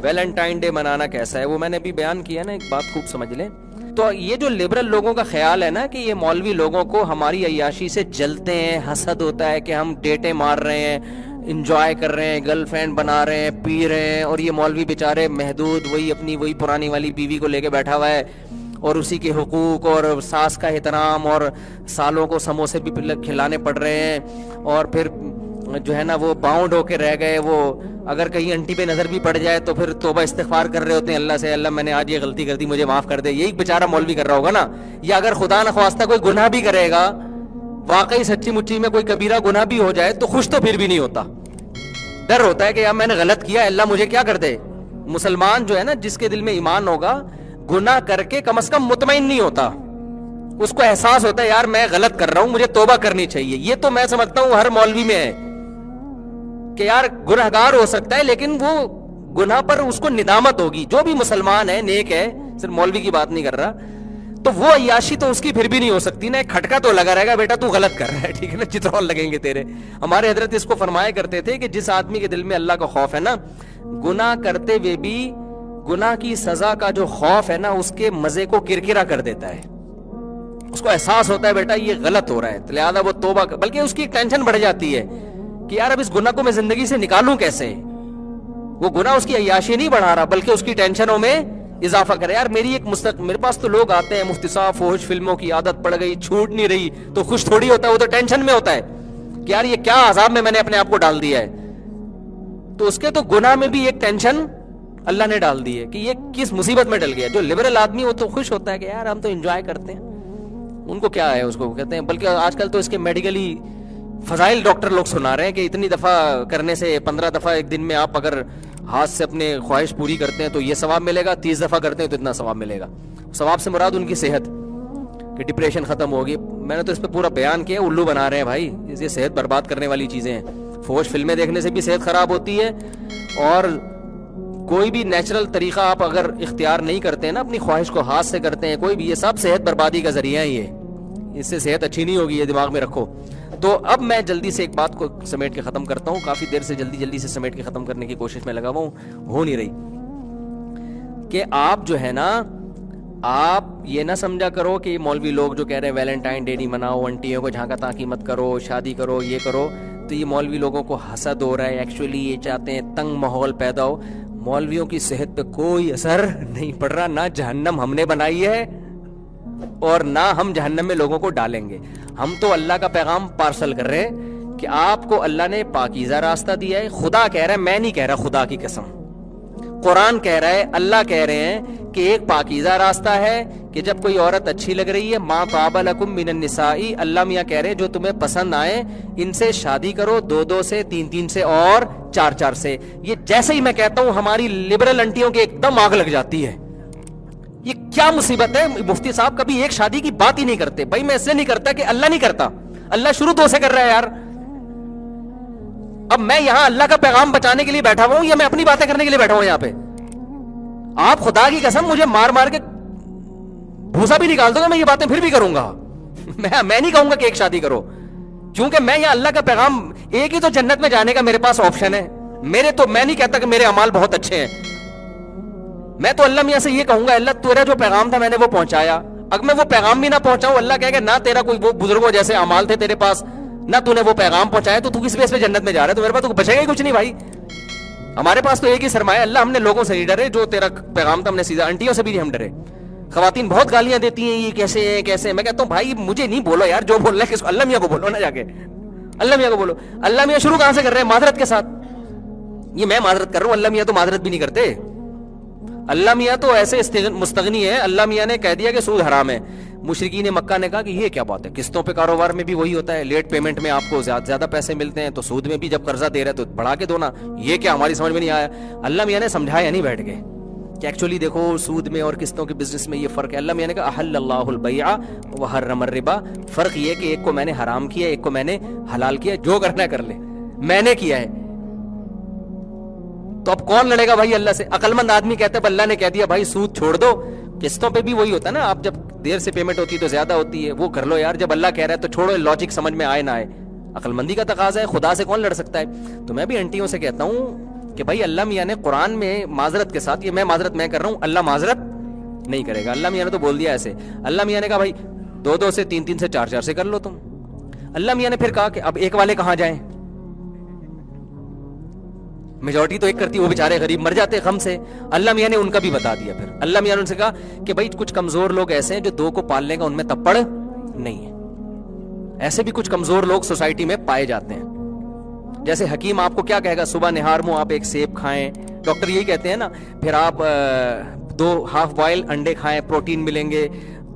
Valentine day منانا کیسا ہے وہ میں نے بھی بیان کیا نا, ایک بات خوب سمجھ لیں. تو یہ جو لبرل لوگوں کا خیال ہے نا کہ یہ مولوی لوگوں کو ہماری عیاشی سے جلتے ہیں, حسد ہوتا ہے کہ ہم ڈیٹیں مار رہے ہیں, انجوائے کر رہے ہیں, گرل فرینڈ بنا رہے ہیں, پی رہے ہیں, اور یہ مولوی بیچارے محدود وہی پرانی والی بیوی کو لے کے بیٹھا ہوا ہے, اور اسی کے حقوق اور ساس کا احترام, اور سالوں کو سموسے بھی کھلانے پڑ رہے ہیں, اور پھر جو ہے نا وہ باؤنڈ ہو کے رہ گئے. وہ اگر کہیں انٹی پہ نظر بھی پڑ جائے تو پھر توبہ استغفار کر رہے ہوتے ہیں اللہ سے, اللہ میں نے آج یہ غلطی کر دی مجھے معاف کر دے. یہی بیچارہ مولوی کر رہا ہوگا نا. یا اگر خدا نخواستہ کوئی گناہ بھی کرے گا, واقعی سچی مچی میں کوئی کبیرہ گناہ بھی ہو جائے, تو خوش تو پھر بھی نہیں ہوتا, ڈر ہوتا ہے کہ یار میں نے غلط کیا, اللہ مجھے کیا کر دے. مسلمان جو ہے نا جس کے دل میں ایمان ہوگا, گناہ کر کے کم از کم مطمئن نہیں ہوتا, اس کو احساس ہوتا ہے یار میں غلط کر رہا ہوں, مجھے توبہ کرنی چاہیے. یہ تو میں سمجھتا ہوں ہر مولوی میں ہے کہ یار گنہگار ہو سکتا ہے لیکن وہ گناہ پر اس کو ندامت ہوگی. جو بھی مسلمان ہے نیک ہے, صرف مولوی کی بات نہیں کر رہا, تو وہ عیاشی تو اس کی پھر بھی نہیں ہو سکتی نا. ایک کھٹکا تو لگا رہے گا بیٹا تو غلط کر رہا ہے, ٹھیک ہے نا, چترول لگیں گے تیرے. ہمارے حضرت اس کو فرمایا کرتے تھے کہ جس آدمی کے دل میں اللہ کا خوف ہے نا, گناہ کرتے ہوئے بھی گناہ کی سزا کا جو خوف ہے نا اس کے مزے کو کرکرا کر دیتا ہے. اس کو احساس ہوتا ہے بیٹا یہ غلط ہو رہا ہے, لہذا وہ توبہ بلکہ اس کی ٹینشن بڑھ جاتی ہے کہ یار اب اس گناہ کو میں زندگی سے نکالوں کیسے. وہ گناہ اس کی عیاشی نہیں بڑھا رہا بلکہ اس کی ٹینشنوں میں اضافہ کرے. یار میرے پاس تو لوگ آتے ہیں, مفتی صاحب فوج فلموں کی عادت پڑ گئی, چھوٹ نہیں رہی, تو خوش تھوڑی ہوتا ہے, وہ تو ٹینشن میں ہوتا ہے کہ یار یہ کیا عذاب میں نے اپنے آپ کو ڈال دیا ہے. تو اس کے تو گناہ میں بھی ایک ٹینشن اللہ نے ڈال دی ہے کہ یہ کس مصیبت میں ڈل گیا. جو لبرل آدمی وہ تو خوش ہوتا ہے کہ یار ہم تو انجوائے کرتے ہیں, ان کو کیا ہے اس کو کہتے ہیں. بلکہ آج کل تو اس کے میڈیکلی فضائل ڈاکٹر لوگ سنا رہے ہیں کہ اتنی دفعہ کرنے سے 15 دفعہ ایک دن میں آپ اگر ہاتھ سے اپنے خواہش پوری کرتے ہیں تو یہ ثواب ملے گا, 30 دفعہ کرتے ہیں تو اتنا ثواب ملے گا. ثواب سے مراد ان کی صحت, کہ ڈپریشن ختم ہوگی. میں نے تو اس پہ پورا بیان کیا, الو بنا رہے ہیں بھائی, یہ صحت برباد کرنے والی چیزیں ہیں. فوج فلمیں دیکھنے سے بھی صحت خراب ہوتی ہے, اور کوئی بھی نیچرل طریقہ آپ اگر اختیار نہیں کرتے ہیں نا, اپنی خواہش کو ہاتھ سے کرتے ہیں کوئی بھی, یہ سب صحت بربادی کا ذریعہ ہی ہے. اس سے صحت اچھی نہیں ہوگی, یہ دماغ میں رکھو. تو اب میں جلدی سے ایک بات کو سمیٹ کے ختم کرتا ہوں. کافی دیر سے جلدی سے سمیٹ کے ختم کرنے کی کوشش میں لگا ہوا ہوں, ہو نہیں رہی. کہ آپ جو ہے نا, آپ یہ نہ سمجھا کرو کہ مولوی لوگ جو کہہ رہے ہیں ویلنٹائن ڈے نہیں مناؤ, انٹیوں کو جھانکا تاکی مت کرو, شادی کرو, یہ کرو, تو یہ مولوی لوگوں کو حسد ہو رہا ہے. ایکچولی یہ چاہتے ہیں تنگ ماحول پیدا ہو. مولویوں کی صحت پہ کوئی اثر نہیں پڑ رہا, نہ جہنم ہم نے بنائی ہے اور نہ ہم جہنم میں لوگوں کو ڈالیں گے. ہم تو اللہ کا پیغام پارسل کر رہے ہیں کہ آپ کو اللہ نے پاکیزہ راستہ دیا ہے. خدا کہہ رہا ہے, میں نہیں کہہ رہا, خدا کی قسم, قرآن کہہ رہا ہے, اللہ کہہ رہے ہیں کہ ایک پاکیزہ راستہ ہے کہ جب کوئی عورت اچھی لگ رہی ہے, ما طاب لکم من النساء, اللہ میاں کہہ رہے ہیں جو تمہیں پسند آئے ان سے شادی کرو, 2 سے 3 سے اور 4 سے. یہ جیسے ہی میں کہتا ہوں ہماری لبرل انٹیوں کی ایک دم آگ لگ جاتی ہے. یہ کیا مصیبت ہے, مفتی صاحب کبھی ایک شادی کی بات ہی نہیں کرتے. بھائی میں اس لیے نہیں کرتا کہ اللہ نہیں کرتا, اللہ شروع 2 سے کر رہا ہے یار. اب میں یہاں اللہ کا پیغام بچانے کے لیے بیٹھا ہوا ہوں یا میں اپنی باتیں کرنے کے لیے بیٹھا ہوں یہاں پہ؟ آپ خدا کی قسم مجھے مار مار کے بھوسا بھی نکال دو گا, میں یہ باتیں پھر بھی کروں گا. میں نہیں کہوں گا کہ ایک شادی کرو, کیونکہ میں یہاں اللہ کا پیغام, ایک ہی تو جنت میں جانے کا میرے پاس آپشن ہے. میں نہیں کہتا کہ میرے اعمال بہت اچھے ہیں. میں تو اللہ میاں سے یہ کہوں گا, اللہ تیرا جو پیغام تھا میں نے وہ پہنچایا. اگر میں وہ پیغام بھی نہ پہنچاؤں, اللہ کہے گا نہ تیرا کوئی وہ بزرگوں جیسے اعمال تھے تیرے پاس, نہ تو نے وہ پیغام پہنچایا, تو کس بیس پہ جنت میں جا رہا ہے, تو میرے پاس تو بچے گا ہی کچھ نہیں بھائی. ہمارے پاس تو ایک ہی سرمایہ, اللہ ہم نے لوگوں سے نہیں ڈرے, جو تیرا پیغام تھا ہم نے سیدھا, انٹیوں سے بھی نہیں ہم ڈرے. خواتین بہت گالیاں دیتی ہیں, یہ کیسے ہیں کیسے ہیں. میں کہتا ہوں بھائی مجھے نہیں بولو یار, جو بولنا ہے اللہ میاں کو بولو نا, جا کے اللہ میاں کو بولو. اللہ میاں شروع کہاں سے کر رہے ہیں؟ معذرت کے ساتھ. یہ میں معذرت کر رہا ہوں, اللہ میاں تو معذرت بھی نہیں کرتے. اللہ میاں تو ایسے مستغنی ہے, اللہ میاں نے کہہ دیا کہ سود حرام ہے. مشرکین مکہ نے کہا کہ یہ کیا بات ہے, قسطوں پہ کاروبار میں بھی وہی ہوتا ہے, لیٹ پیمنٹ میں آپ کو زیادہ پیسے ملتے ہیں, تو سود میں بھی جب قرضہ دے رہے تو بڑھا کے دو نا. یہ کیا ہماری سمجھ میں نہیں آیا. اللہ میاں نے سمجھایا نہیں بیٹھ کے کہ ایکچولی دیکھو سود میں اور قسطوں کے بزنس میں یہ فرق ہے. اللہ میاں نے کہا احل اللہ البیع وحرم الربا. فرق یہ کہ ایک کو میں نے حرام کیا, ایک کو میں نے حلال کیا, جو کرنا ہے کر لے, میں نے کیا ہے. تو اب کون لڑے گا بھائی اللہ سے؟ عقل مند آدمی کہتا ہے اللہ نے کہہ دیا بھائی سود چھوڑ دو. قسطوں پہ بھی وہی ہوتا ہے نا, آپ جب دیر سے پیمنٹ ہوتی ہے تو زیادہ ہوتی ہے, وہ کر لو یار. جب اللہ کہہ رہا ہے تو چھوڑو, لاجک سمجھ میں آئے نہ آئے, عقل مندی کا تقاضا ہے, خدا سے کون لڑ سکتا ہے. تو میں بھی انٹیوں سے کہتا ہوں کہ بھائی اللہ میاں نے قرآن میں معذرت کے ساتھ، یہ میں معذرت میں کر رہا ہوں، اللہ معذرت نہیں کرے گا. اللہ میاں نے تو بول دیا ایسے. اللہ میاں نے کہا بھائی 2 سے 3 سے 4 سے کر لو تم. اللہ میاں نے پھر کہا کہ اب ایک والے کہاں جائیں، میجورٹی تو ایک کرتی، وہ بیچارے غریب مر جاتے غم سے. اللہ میاں نے ان کا بھی بتا دیا. پھر اللہ میاں نے ان سے کہا کہ بھائی کچھ کمزور لوگ ایسے ہیں جو 2 کو پالنے کا ان میں تپڑ نہیں ہے. ایسے بھی کچھ کمزور لوگ سوسائٹی میں پائے جاتے ہیں. جیسے حکیم آپ کو کیا کہے گا، صبح نہار منہ آپ ایک سیب کھائیں، ڈاکٹر یہی کہتے ہیں نا. پھر آپ 2 ہاف بوائل انڈے کھائیں، پروٹین ملیں گے.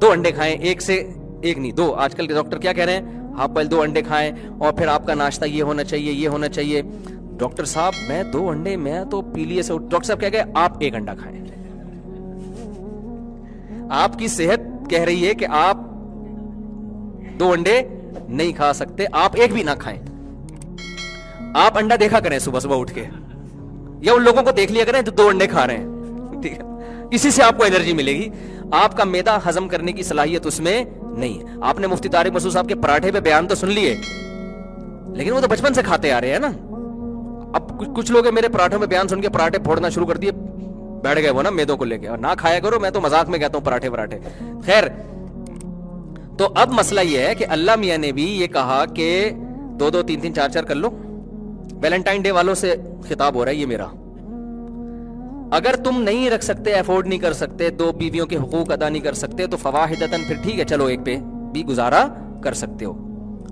2 انڈے کھائیں، 1 سے 1 نہیں 2. آج کل کے ڈاکٹر کیا کہہ رہے ہیں، ہاف بوائل 2 انڈے کھائیں، اور پھر آپ کا ناشتہ یہ ہونا چاہیے، یہ ہونا چاہیے. ڈاکٹر صاحب میں 2 انڈے، میں تو پیلیے سے. ڈاکٹر صاحب کیا کہے، آپ 1 انڈا کھائیں. آپ کی صحت کہہ رہی ہے کہ آپ 2 انڈے نہیں کھا سکتے، آپ 1 بھی نہ کھائیں. آپ انڈا دیکھا کریں صبح صبح اٹھ کے، یا ان لوگوں کو دیکھ لیا کریں جو 2 انڈے کھا رہے ہیں. ٹھیک ہے، اسی سے آپ کو انرجی ملے گی. آپ کا معدہ ہضم کرنے کی صلاحیت اس میں نہیں ہے. آپ نے مفتی طارق مسعود صاحب کے پراٹھے پہ بیان تو سن لیے، لیکن وہ تو بچپن سے کھاتے آ رہے ہیں نا. اب کچھ لوگ میرے پراٹھوں میں بیان سن کے پراٹھے پھوڑنا شروع کر دیے، بیٹھ گئے وہ نا میدوں کو لے کے. اور نہ کھایا کرو، میں تو مذاق میں کہتا ہوں پراٹھے. خیر، تو اب مسئلہ یہ ہے کہ اللہ میاں نے بھی یہ کہا کہ 2 3 4 کر لو. ویلنٹائن ڈے والوں سے خطاب ہو رہا ہے یہ میرا. اگر تم نہیں رکھ سکتے، افورڈ نہیں کر سکتے، 2 بیویوں کے حقوق ادا نہیں کر سکتے، تو فواحدتاً پھر ٹھیک ہے، چلو 1 پہ بھی گزارا کر سکتے ہو.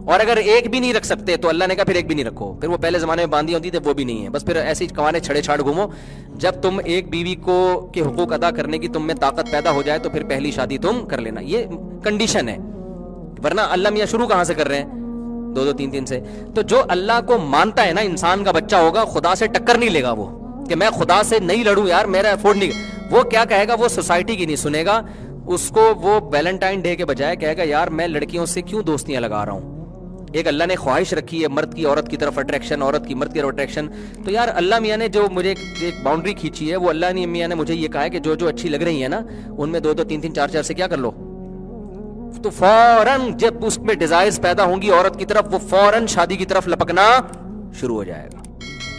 اور اگر 1 بھی نہیں رکھ سکتے تو اللہ نے کہا پھر 1 بھی نہیں رکھو. پھر وہ پہلے زمانے میں باندھی ہوتی تھی، وہ بھی نہیں ہے. بس پھر ایسے ہی کوانے چھڑے چھاڑ گھومو. جب تم 1 بیوی کو کے حقوق ادا کرنے کی تم میں طاقت پیدا ہو جائے تو پھر پہلی شادی تم کر لینا. یہ کنڈیشن ہے، ورنہ اللہ میاں شروع کہاں سے کر رہے ہیں، 2 3 سے. تو جو اللہ کو مانتا ہے نا، انسان کا بچہ ہوگا، خدا سے ٹکر نہیں لے گا. وہ کہ میں خدا سے نہیں لڑوں یار، میرا افورڈ نہیں. وہ کیا کہے گا، وہ سوسائٹی کی نہیں سنے گا. اس کو وہ ویلنٹائن ڈے کے بجائے کہے گا یار میں لڑکیوں سے کیوں دوستیاں لگا رہا ہوں. ایک اللہ نے خواہش رکھی ہے، مرد کی عورت کی طرف اٹریکشن، عورت کی مرد کی طرف اٹریکشن. تو یار اللہ میاں نے جو مجھے ایک باؤنڈری کھینچی ہے، وہ اللہ میاں نے مجھے یہ کہا ہے کہ جو اچھی لگ رہی ہے نا، ان میں 2 3 4 سے کیا کر لو. تو فوراً جب اس میں ڈیزائرز پیدا ہوں گی عورت کی طرف، وہ فوراً شادی کی طرف لپکنا شروع ہو جائے گا.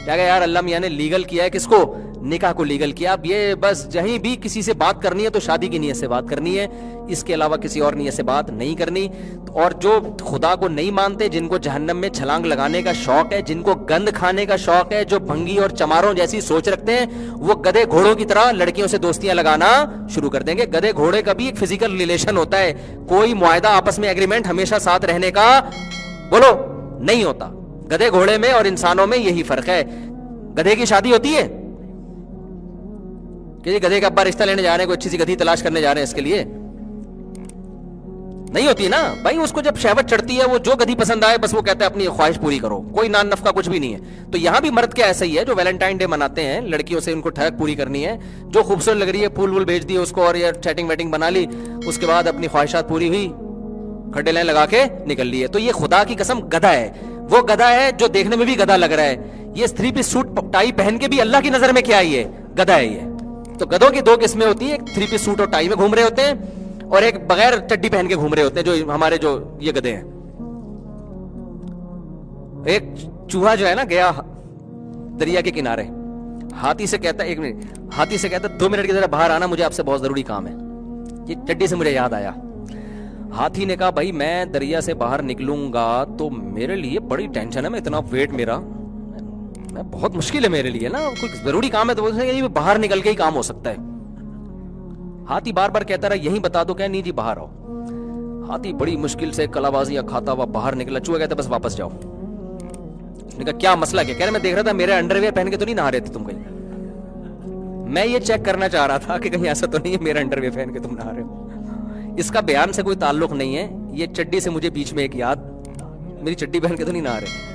کیا کہ یار اللہ میاں نے لیگل کیا ہے، کس کو، نکاح کو لیگل کیا. اب یہ بس جہیں بھی کسی سے بات کرنی ہے تو شادی کی نیت سے بات کرنی ہے، اس کے علاوہ کسی اور نیت سے بات نہیں کرنی. اور جو خدا کو نہیں مانتے، جن کو جہنم میں چھلانگ لگانے کا شوق ہے، جن کو گند کھانے کا شوق ہے، جو بھنگی اور چماروں جیسی سوچ رکھتے ہیں، وہ گدھے گھوڑوں کی طرح لڑکیوں سے دوستیاں لگانا شروع کر دیں گے. گدھے گھوڑے کا بھی ایک فزیکل ریلیشن ہوتا ہے، کوئی معاہدہ آپس میں ایگریمنٹ ہمیشہ ساتھ رہنے کا بولو نہیں ہوتا. گدھے گھوڑے میں اور انسانوں میں یہی فرق ہے. گدھے کی شادی ہوتی ہے کہ گدھے کا ابا رشتہ لینے جا رہے ہیں، کوئی اچھی سی گدھی تلاش کرنے جا رہے ہیں، اس کے لیے نہیں ہوتی نا بھائی. اس کو جب شہوت چڑھتی ہے، وہ جو گدھی پسند آئے بس وہ کہتا ہے اپنی خواہش پوری کرو، کوئی نان نفقہ کچھ بھی نہیں ہے. تو یہاں بھی مرد کے ایسا ہی ہے، جو ویلنٹائن ڈے مناتے ہیں، لڑکیوں سے ان کو ٹھہک پوری کرنی ہے، جو خوبصورت لگ رہی ہے پھول وول بھیج دیے اس کو، اور یہ چیٹنگ ویٹنگ بنا لی، اس کے بعد اپنی خواہشات پوری ہوئی، کھڈے لائن لگا کے نکل لیے. تو یہ خدا کی قسم گدھا ہے. وہ گدھا ہے جو دیکھنے میں بھی گدھا لگ رہا ہے. یہ 3 پیس سوٹ ٹائی پہن کے بھی اللہ کی نظر میں کیا ہے، یہ گدھا ہے. یہ تو گدھوں کی 2 قسمیں ہوتی ہیں، ایک 3 پیس سوٹ اور ٹائی میں گھوم رہے ہوتے ہیں، اور ایک بغیر چڈی پہن کے گھوم رہے ہوتے ہیں، جو ہمارے جو یہ گدھے ہیں. ایک چوہا جو ہے نا گیا دریا کے کنارے، ہاتھی سے کہتا ہے 1 منٹ، ہاتھی سے کہتا ہے 2 منٹ کی ذرا باہر آنا، مجھے آپ سے بہت ضروری کام ہے. یہ چڈی سے مجھے یاد آیا. ہاتھی نے کہا بھائی میں دریا سے باہر نکلوں گا تو میرے لیے بڑی ٹینشن ہے، میں اتنا ویٹ میرا بہت مشکل ہے میرے لیے نا، کوئی ضروری کام ہے تو باہر نکل کے ہی کام ہو سکتا ہے. ہاتھی بار بار کہتا رہا یہیں بتا دو، کہ نہیں جی باہر آؤ. ہاتھی بڑی مشکل سے کلا بازیاں کھاتا ہوا باہر نکلا. چوہا کہتا بس واپس جاؤ. اس نے کہا کیا مسئلہ کیا؟ کہہ رہے میں دیکھ رہا تھا میرے انڈر ویئر پہن کے تو نہیں نہا رہے تھے تم کہیں، میں یہ چیک کرنا چاہ رہا تھا کہ کہیں ایسا تو نہیں ہے میرا انڈر ویئر پہن کے تم نہا رہے ہو. اس کا بیان سے کوئی تعلق نہیں ہے، یہ چڈی سے مجھے بیچ میں ایک یاد، میری چڈی پہن کے تو نہیں نہا رہے.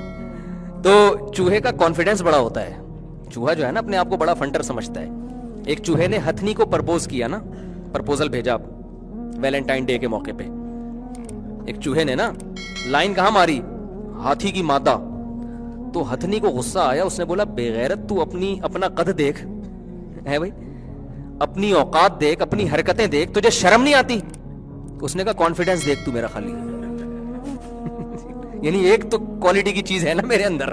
تو چوہے کا کانفیڈنس بڑا ہوتا ہے. چوہا جو ہے نا اپنے آپ کو بڑا فنٹر سمجھتا ہے. ایک چوہے نے ہتھنی کو پرپوز کیا نا، پرپوزل بھیجا ویلنٹائن ڈے کے موقع پہ. ایک چوہے نے نا لائن کہاں ماری، ہاتھی کی مادہ. تو ہتھنی کو غصہ آیا، اس نے بولا بے غیرت تو اپنا قد دیکھ ہے بھائی، اپنی اوقات دیکھ، اپنی حرکتیں دیکھ، تجھے شرم نہیں آتی؟ اس نے کہا کانفیڈنس دیکھ تو میرا خالی یعنی ایک تو کوالٹی کی چیز ہے نا میرے اندر،